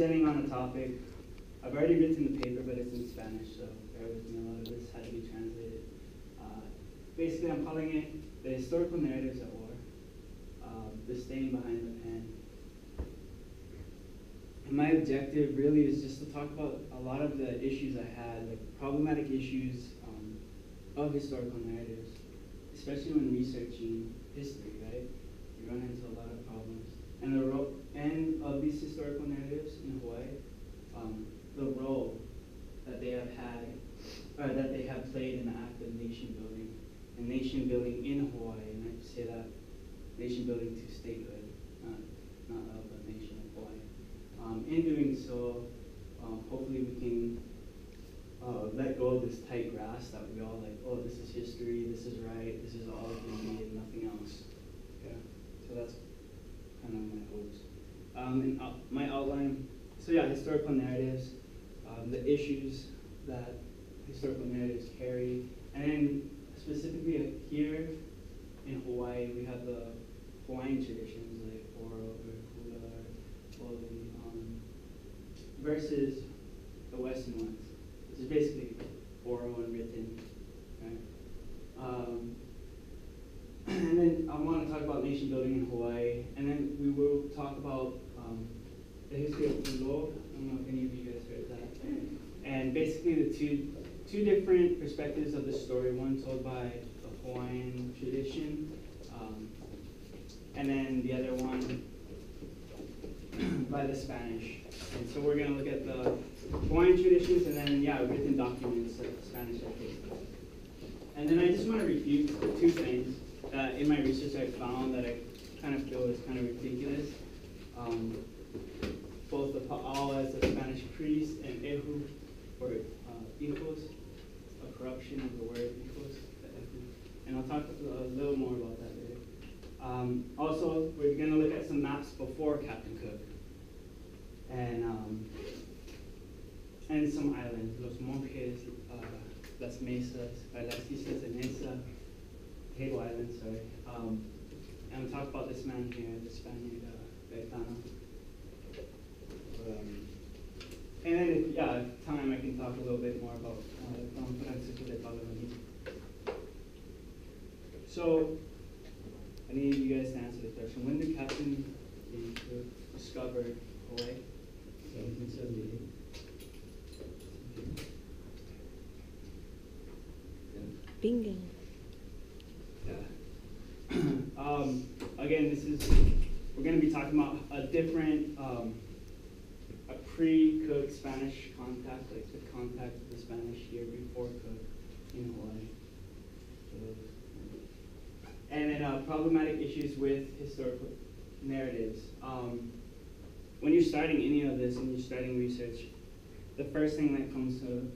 presenting on a topic. I've already written the paper, but it's in Spanish, so bear with me. A lot of this had to be translated. Basically, I'm calling it the historical narratives at war, the stain behind the pen. And my objective really is just to talk about a lot of the issues I had, like problematic issues of historical narratives, especially when researching history, right? You run into a lot of problems. And the role of these historical narratives in Hawaii, the role that they have had, or that they have played in the act of nation building, and nation building in Hawaii, and I say that nation building to statehood, not of the nation of Hawaii. In doing so, hopefully we can let go of this tight grasp that we all like, oh, this is history, this is right, this is all it can be and nothing else. Yeah, so that's kind of my hopes. And my outline, so yeah, historical narratives, the issues that historical narratives carry, and then specifically here in Hawaii, we have the Hawaiian traditions like oral or hula or Oli, versus the Western ones, which is basically oral and written, right? And then I want to talk about nation building in Hawaii, and then we will talk about the history of Pulo. I don't know if any of you guys heard that. And basically the two different perspectives of the story, one told by the Hawaiian tradition, and then the other one by the Spanish. And so we're going to look at the Hawaiian traditions and then, yeah, written documents of the Spanish ecosystem. And then I just want to refute two things that in my research I found that I kind of feel is kind of ridiculous. Both the Pa'al as a Spanish priest and Ehu, or hijos, a corruption of the word hijos, and I'll talk a little more about that later. Also, we're going to look at some maps before Captain Cook, and some islands, Los Monjes, Las Mesas, Las Islas de Mesa, Table Island, sorry. And we'll talk about this man here, the Spaniard, Gaetano. And then, if time, I can talk a little bit more about Francisco de Palomino. So, I need you guys to answer the question. When did Captain Cook discover Hawaii? 1778. Bingo. Yeah. Again, we're going to be talking about a different, a pre-Cook Spanish contact, like the contact of the Spanish here before Cook in Hawaii. And then problematic issues with historical narratives. When you're starting any of this and you're starting research, the first thing that comes to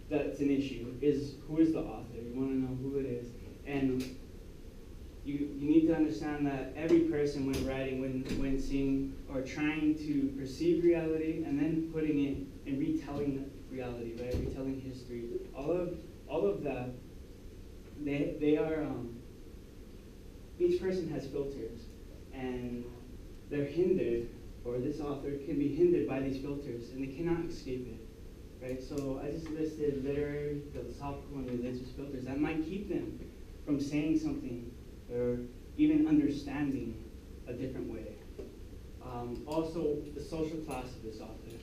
that's an issue is who is the author. You want to know who it is. And you need to understand that every person when writing, when seeing or trying to perceive reality and then putting it and retelling reality, right? Retelling history, all of that, they are each person has filters, and they're hindered, or this author can be hindered by these filters, and they cannot escape it, right? So I just listed literary, philosophical, and religious filters that might keep them from saying something or even understanding a different way. Also, the social class of this author,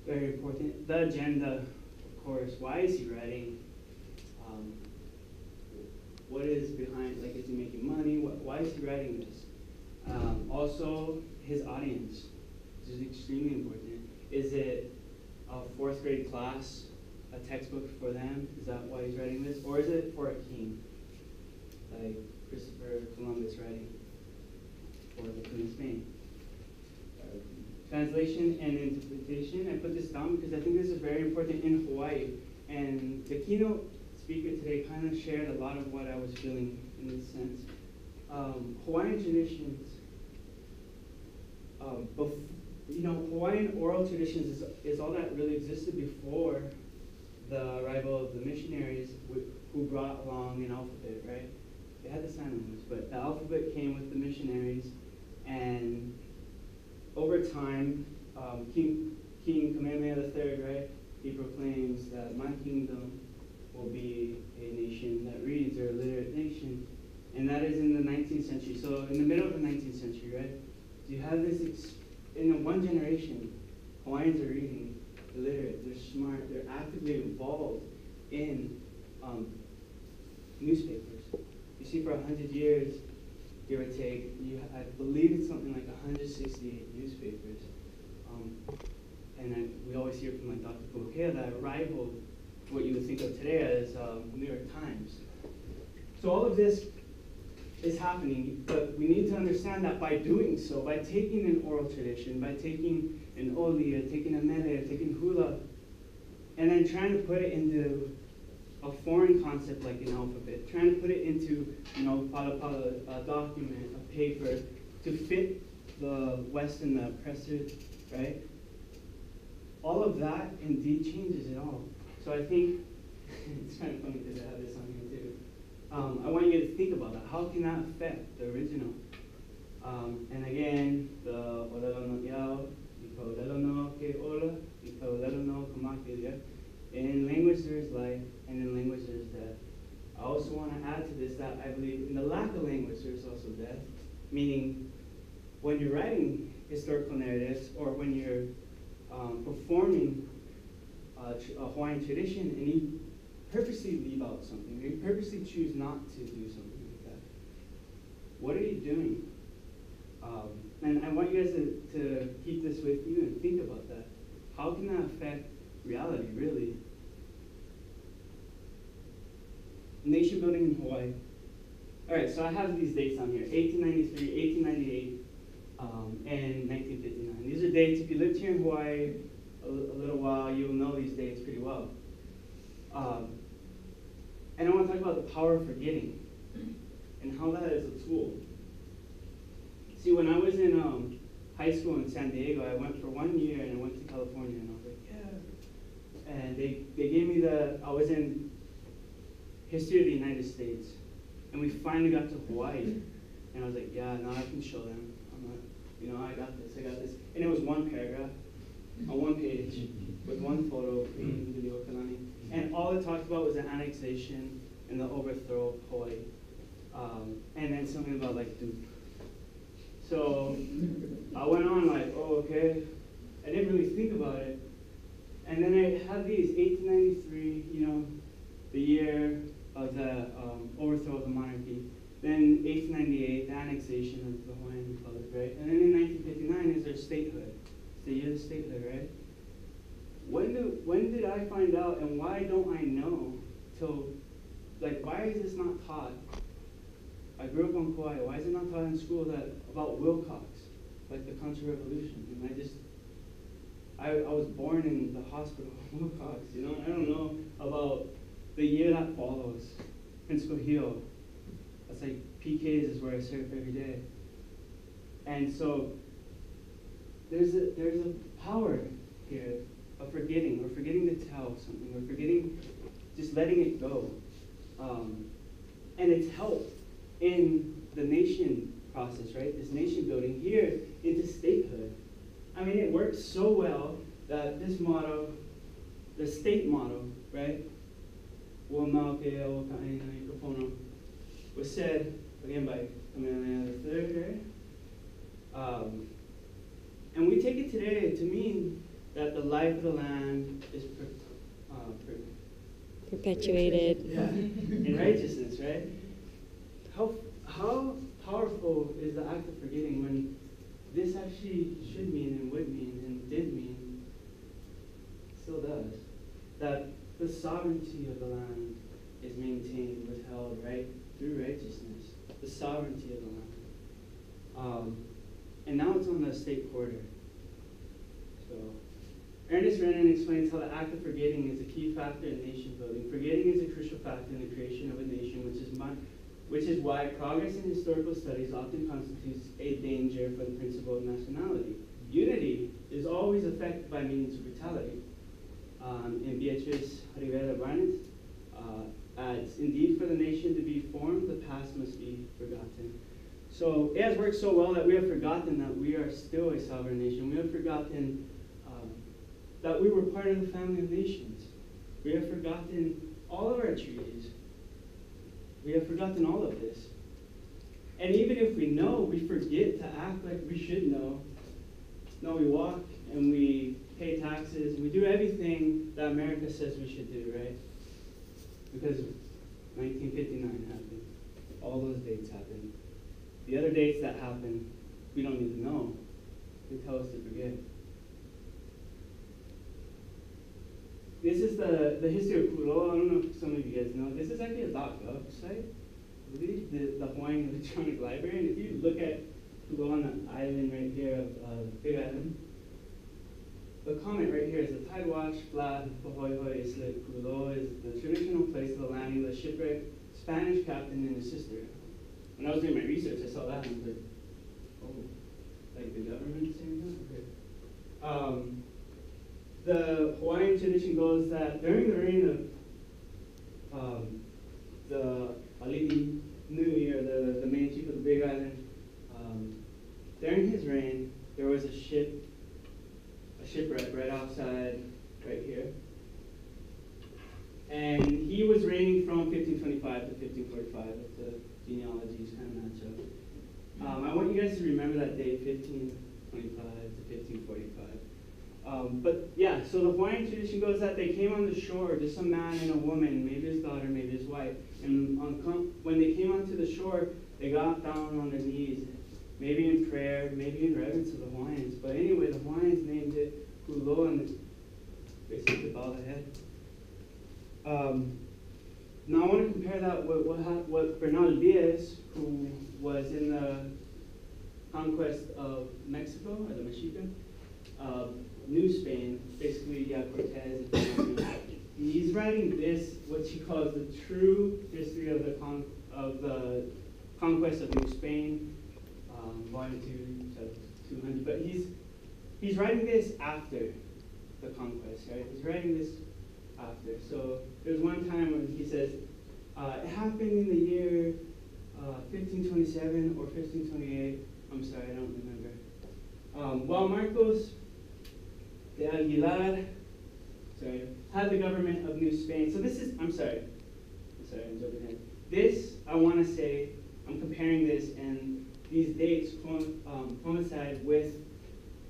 very important. The agenda, of course. Why is he writing? What is behind, like, is he making money? Why is he writing this? Also, his audience, which is extremely important. Is it a fourth grade class, a textbook for them? Is that why he's writing this? Or is it for a king, like Christopher Columbus writing for the Queen of Spain? Translation and interpretation. I put this down because I think this is very important in Hawaii. And the keynote speaker today kind of shared a lot of what I was feeling in this sense. Hawaiian traditions, Hawaiian oral traditions is all that really existed before the arrival of the missionaries who brought along an alphabet, right? They had the sign language, but the alphabet came with the missionaries, and over time, King Kamehameha III, right? He proclaims that my kingdom will be a nation that reads, or a literate nation. And that is in the 19th century. So in the middle of the 19th century, right? You have this, in one generation, Hawaiians are reading, illiterate, they're smart, they're actively involved in newspapers. You see, for 100 years, give or take, I believe it's something like 168 newspapers. We always hear from like Dr. Pukea that rivaled what you would think of today as New York Times. So all of this is happening, but we need to understand that by doing so, by taking an oral tradition, by taking an oli, or taking a mele, or taking hula, and then trying to put it into a foreign concept like an alphabet, trying to put it into, pala, a document, a paper, to fit the West and the oppressors, right? All of that indeed changes it all. So I think, it's kind of funny because I have this on here too. I want you to think about that. How can that affect the original? And again, the olelo no yao, ika olelo no ke ola, ika olelo no kamakelia. In language there is life, and in language there is death. I also want to add to this that I believe in the lack of language there is also death. Meaning, when you're writing historical narratives, or when you're performing a Hawaiian tradition, and you purposely leave out something, or you purposely choose not to do something like that, what are you doing? And I want you guys to keep this with you and think about that. How can that affect reality, really? Nation building in Hawaii. All right, so I have these dates on here: 1893, 1898, and 1959. These are dates. If you lived here in Hawaii a little while, you'll know these dates pretty well. And I want to talk about the power of forgetting and how that is a tool. See, when I was in high school in San Diego, I went for 1 year, and I went to California, and I was like, yeah. And they gave me I was in history of the United States, and we finally got to Hawaii, and I was like, yeah, now I can show them. I'm not, I got this. And it was one paragraph on one page with one photo, and all it talked about was the annexation and the overthrow of Hawaii, and then something about like Duke. So I went on like, oh, okay. I didn't really think about it. And then I had these 1893, the year of the overthrow of the monarchy. Then 1898, the annexation of the Hawaiian Republic, right? And then in 1959 is their statehood. It's the year of statehood, right? When did I find out, and why don't I know why is this not taught? I grew up on Kauai. Why is it not taught in school about Wilcox, like the counter-revolution? And I was born in the hospital of Wilcox, I don't know about the year that follows. Prince Kohio. That's like PK's is where I surf every day. And so there's a power here of forgetting. We're forgetting to tell something. We're forgetting, just letting it go. And it's helped in the nation process, right? This nation building here into statehood. I mean, it works so well that this motto, the state motto, right? Was said again by Kamehameha III, right? And we take it today to mean that the life of the land is Perpetuated. Yeah, in righteousness, right? How powerful is the act of forgetting when this actually should mean and would mean and did mean, still does, that the sovereignty of the land is maintained, withheld, right, through righteousness, the sovereignty of the land. And now it's on the state quarter. So Ernest Renan explains how the act of forgetting is a key factor in nation building. Forgetting is a crucial factor in the creation of a nation, which is why progress in historical studies often constitutes a danger for the principle of nationality. Unity is always affected by means of brutality. And Beatrice Rivera Barnett adds, indeed, for the nation to be formed, the past must be forgotten. So it has worked so well that we have forgotten that we are still a sovereign nation. We have forgotten that we were part of the family of nations. We have forgotten all of our treaties. We have forgotten all of this. And even if we know, we forget to act like we should know. No, we walk and we pay taxes. We do everything that America says we should do, right? Because 1959 happened. All those dates happened. The other dates that happened, we don't even know. They tell us to forget. This is the history of Kuro. I don't know if some of you guys know. This is actually a .gov site, I believe, the Hawaiian Electronic Library. And if you look at Kuro on the island right here of Big Island, the comment right here is the Tidewash, Flat, Pahoehoe, Islet, Kuro is the traditional place of the landing of the shipwrecked Spanish captain and his sister. When I was doing my research, I saw that and I was like, oh, like the government saying that? Okay. The Hawaiian tradition goes that during the reign of the Alii Nui, or the main chief of the Big Island, during his reign, there was a shipwreck right outside, right here. And he was reigning from 1525 to 1545, if the genealogies kind of match up. I want you guys to remember that date, 1525 to 1545. But yeah, so the Hawaiian tradition goes that they came on the shore, just a man and a woman, maybe his daughter, maybe his wife. And when they came onto the shore, they got down on their knees, maybe in prayer, maybe in reverence to the Hawaiians. But anyway, the Hawaiians named it Kulo, and basically bow the head. Now I want to compare that with what Bernal Diaz, who was in the conquest of Mexico, or the Mexica, New Spain, basically, yeah, Cortez. He's writing this, what he calls the true history of the conquest of New Spain, volume 2, 200. But he's writing this after the conquest, right? He's writing this after. So there's one time when he says, it happened in the year 1527 or 1528. I'm sorry, I don't remember. While Marcos de Aguilar, had the government of New Spain. So this is, I'm sorry, I'm jumping ahead. This, I want to say, I'm comparing this, and these dates coincide with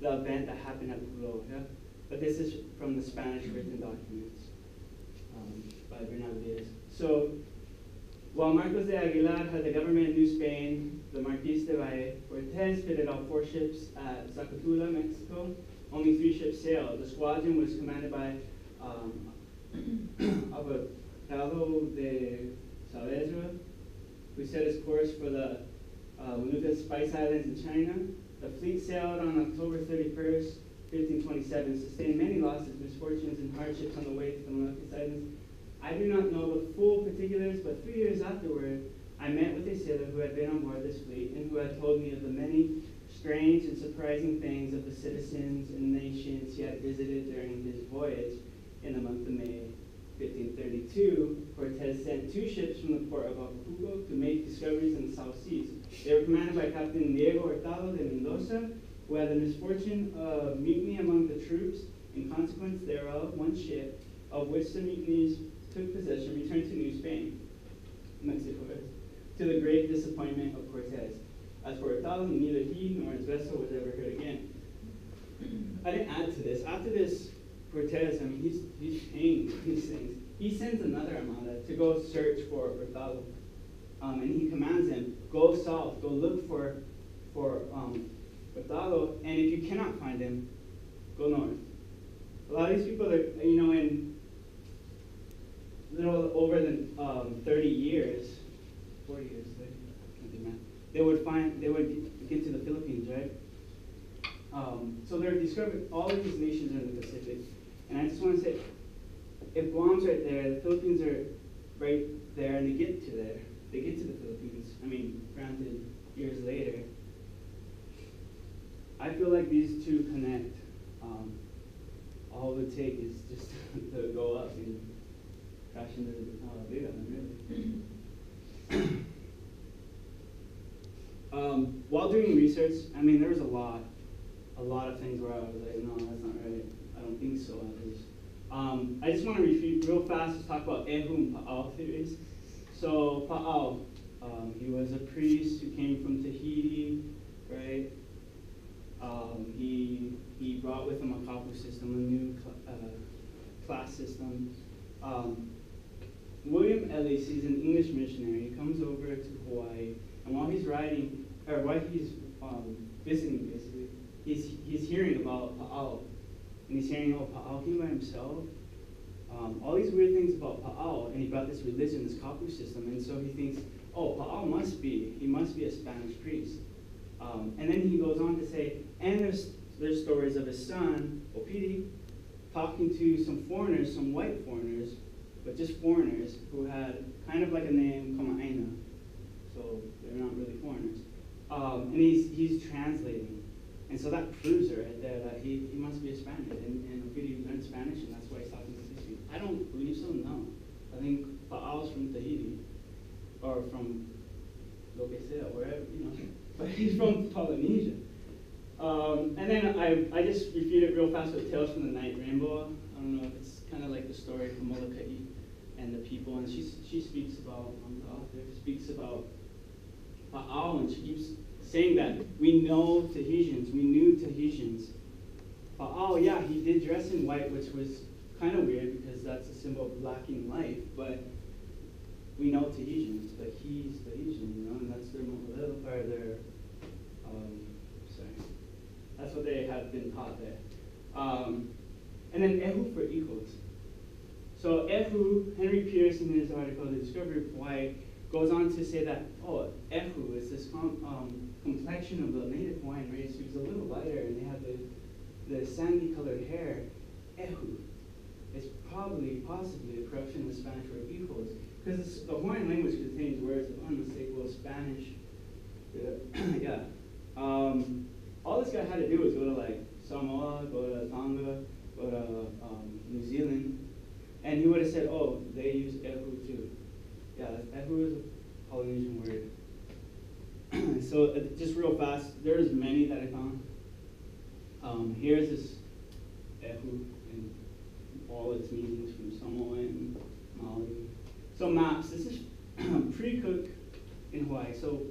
the event that happened at Pulo, yeah? But this is from the Spanish written documents by Bernal Diaz. So, while Marcos de Aguilar had the government of New Spain, the Marquis de Valle Cortez fitted out 4 ships at Zacatula, Mexico. Only 3 ships sailed. The squadron was commanded by Abogado de Saavedra, who set his course for the Manuka Spice Islands in China. The fleet sailed on October 31st, 1527, sustained many losses, misfortunes, and hardships on the way to the Molucas Islands. I do not know the full particulars, but 3 years afterward, I met with a sailor who had been on board this fleet and who had told me of the many strange and surprising things of the citizens and nations he had visited during his voyage. In the month of May 1532, Cortez sent 2 ships from the port of Acapulco to make discoveries in the South Seas. They were commanded by Captain Diego Hurtado de Mendoza, who had the misfortune of mutiny among the troops. In consequence thereof, 1 ship, of which the mutineers took possession, returned to New Spain, Mexico, to the great disappointment of Cortez. As for Hurtado, neither he nor his vessel was ever heard again. I didn't add to this. After this, Cortez, I mean, he's paying these things. He sends another Armada to go search for Hurtado. And he commands him, go south, go look for Hurtado, and if you cannot find him, go north. A lot of these people, are, in little over than 30 years, 40 years, they would get to the Philippines, right? So they're discovering all of these nations are in the Pacific. And I just want to say, if Guam's right there, the Philippines are right there, and they get to the Philippines. I mean, granted, years later. I feel like these two connect. All it would take is just to go up and crash into the Big Island, really. While doing research, I mean, there was a lot of things where I was like, no, that's not right. I don't think so, at least. I just want to refute real fast to talk about Ehu and Pa'al theories. So Pa'al, he was a priest who came from Tahiti, right? He brought with him a kapu system, a new class system. William Ellis, he's an English missionary. He comes over to Hawaii, and while he's riding, or while he's visiting, basically, he's hearing about Pa'al, and he's hearing, oh, Pa'al came by himself. All these weird things about Pa'al, and he brought this religion, this kapu system, and so he thinks, oh, Pa'al must be a Spanish priest. And then he goes on to say, and there's stories of his son, Opiri, talking to some foreigners, some white foreigners, but just foreigners who had kind of like a name, Kama'aina, so they're not really foreigners. And he's translating. And so that proves it right there that he must be a Spaniard, and Opiri learned Spanish, and that's why he's talking to these people. I don't believe so, no. I think Pa'al's from Tahiti, or from lo que sea, wherever, you know, but he's from Polynesia. And then I just refuted real fast with Tales from the Night Rainbow. I don't know if it's kind of like the story from Molokai and the people, and she speaks about, the author speaks about Pa'al, and she keeps saying that we knew Tahitians. Pa'al, yeah, he did dress in white, which was kind of weird because that's a symbol of lacking life, but we know Tahitians, but he's Tahitian, you know, and that's their that's what they have been taught there. And then Ehu for equals. So Ehu, Henry Pierce in his article, The Discovery of Hawaii, goes on to say that, oh, Ehu is this complexion of the native Hawaiian race who's a little lighter, and they have the sandy colored hair. Ehu is possibly a corruption of the Spanish word equals, because the Hawaiian language contains words of unmistakable Spanish. Yeah. All this guy had to do was go to like Samoa, go to Tonga, go to New Zealand, and he would have said, oh, they use Ehu too. Yeah, Ehu is a Polynesian word. So just real fast, there's many that I found. Here's this Ehu and all its meanings from Samoan, Maori. So maps, this is pre-Cook in Hawaii. So